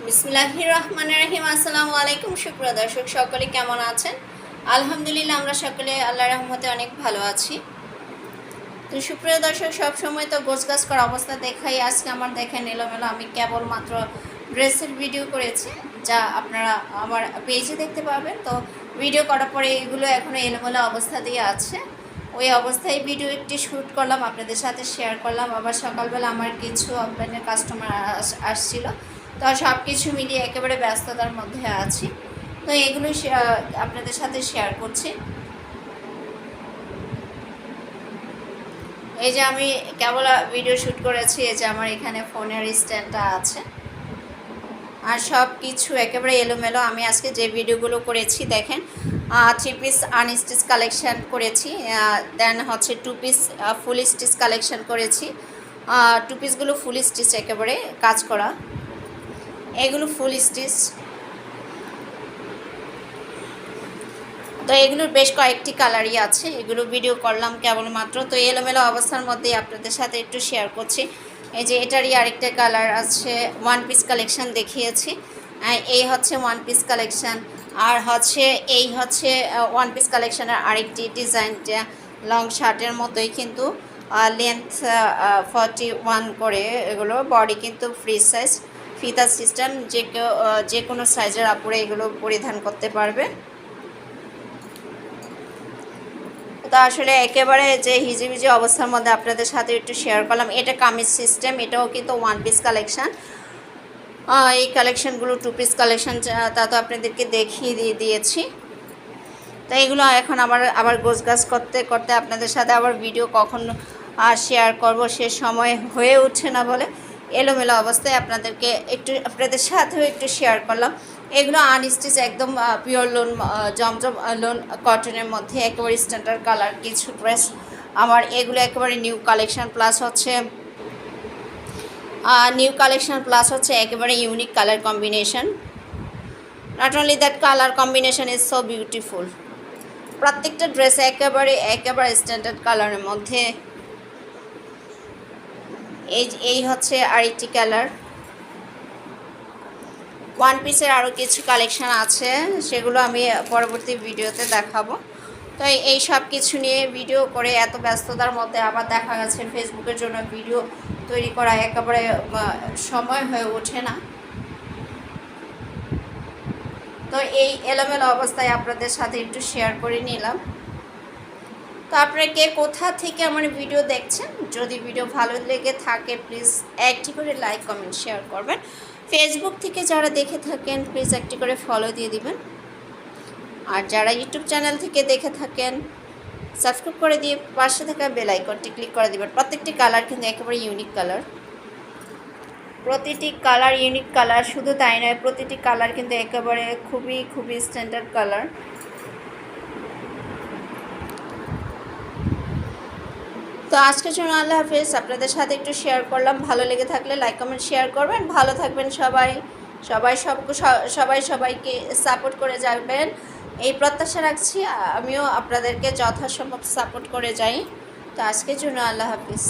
বিসমিল্লাহির রহমানির রহিম। আসসালামু আলাইকুম সুপ্রিয় দর্শক, সকলে কেমন আছেন? আলহামদুলিল্লাহ, আমরা সকলে আল্লাহর রহমতে অনেক ভালো আছি। তো সুপ্রিয় দর্শক, সবসময় তো গোছগাছ করা অবস্থা দেখাই। আজকে আমার দেখেন এলোমেলো, আমি কেবলমাত্র ড্রেসের ভিডিও করেছি, যা আপনারা আমার পেজে দেখতে পাবেন। তো ভিডিও করার পরে এগুলো এখনও এলোমেলো অবস্থা দিয়ে আছে। ওই অবস্থায় ভিডিও একটি শ্যুট করলাম, আপনাদের সাথে শেয়ার করলাম। আবার সকালবেলা আমার কিছু অফলাইনের কাস্টমার আসছিল, তো সব কিছু মিলিয়ে একেবারে ব্যস্ততার মধ্যে আছি। তো এগুলো আপনাদের সাথে শেয়ার করছি। এই যে আমি কেবল ভিডিও শ্যুট করেছি, এই যে আমার এখানে ফোনের স্ট্যান্ডটা আছে, আর সব কিছু একেবারে এলোমেলো। আমি আজকে যে ভিডিওগুলো করেছি দেখেন, 3 পিস আনস্টিচ কালেকশান করেছি, দেন হচ্ছে 2 পিস ফুল স্টিচ কালেকশান করেছি। 2 পিসগুলো ফুল স্টিচ, একেবারে কাজ করা, এগুলো ফুল স্টিচ। তো এগুলোর বেশ কয়েকটি কালারই আছে, এগুলো ভিডিও করলাম কেবলমাত্র। তো এলোমেলো অবস্থার মধ্যেই আপনাদের সাথে একটু শেয়ার করছি। এই যে এটারই আরেকটা কালার আছে, 1 পিস কালেকশান দেখিয়েছি। এই হচ্ছে 1 পিস কালেকশান, আর হচ্ছে এই হচ্ছে 1 পিস কালেকশানের আরেকটি ডিজাইন, লং শার্টের মতোই, কিন্তু লেন্থ 41 করে। এগুলো বডি কিন্তু ফ্রি সাইজ, ফিতা সিস্টেম, যে কোনো সাইজের আপুরে এগুলো পরিধান করতে পারবে। তো আসলে একেবারে যে হিজিবিজি অবস্থার মধ্যে আপনাদের সাথে একটু শেয়ার করলাম। এটা কামিজ সিস্টেম, এটাও কিন্তু 1 পিস কালেকশান। এই কালেকশানগুলো 2 পিস কালেকশান, তা তো আপনাদেরকে দেখিয়ে দিয়েছি। তো এগুলো এখন আবার গোছগাছ করতে করতে আপনাদের সাথে আবার ভিডিও কখন শেয়ার করব সে সময় হয়ে উঠছে না বলে এলোমেলো অবস্থায় আপনাদের সাথেও একটু শেয়ার করলাম। এগুলো আনস্টিচ, একদম পিওর লোন, জমজম লোন কটনের মধ্যে, একেবারে স্ট্যান্ডার্ড কালার কিছু ড্রেস আমার। এগুলো একেবারে নিউ কালেকশান, প্লাস হচ্ছে একেবারে unique colour combination. Not only that, colour combination is so beautiful. প্রত্যেকটা ড্রেস একেবারে স্ট্যান্ডার্ড কালারের মধ্যে। এই হচ্ছে আরেকটি কালার। 1 পিসের আরও কিছু কালেকশান আছে, সেগুলো আমি পরবর্তী ভিডিওতে দেখাবো। তো এই সব কিছু নিয়ে ভিডিও করে এত ব্যস্ততার মধ্যে আবার দেখা গেছে ফেসবুকের জন্য ভিডিও তৈরি করা একেবারে সময় হয়ে ওঠে না। তো এই এলোমেলো অবস্থায় আপনাদের সাথে একটু শেয়ার করে নিলাম। তো আপনারা কে কোথা থেকে আমার ভিডিও দেখছেন? যদি ভিডিও ভালো লেগে থাকে প্লিজ একটি করে লাইক, কমেন্ট, শেয়ার করবেন। ফেসবুক থেকে যারা দেখে থাকেন প্লিজ একটি করে ফলো দিয়ে দিবেন। আর যারা ইউটিউব চ্যানেল থেকে দেখে থাকেন সাবস্ক্রাইব করে দিয়ে পাশে থাকা বেল আইকনটি ক্লিক করে দিবেন। প্রত্যেকটি কালার কিন্তু একেবারে ইউনিক কালার, প্রতিটি কালার ইউনিক কালার। শুধু তাই নয়, প্রতিটি কালার কিন্তু একেবারে খুবই স্ট্যান্ডার্ড কালার। তো আজকের জন্য আল্লাহ হাফেজ। আপনাদের সাথে একটু শেয়ার করলাম, ভালো লেগে থাকলে লাইক, কমেন্ট, শেয়ার করবেন। ভালো থাকবেন সবাইকে সাপোর্ট করে যাবেন, এই প্রত্যাশা রাখছি। আমিও আপনাদেরকে যথাসম্ভব সাপোর্ট করে যাই। তো আজকের জন্য আল্লাহ হাফেজ।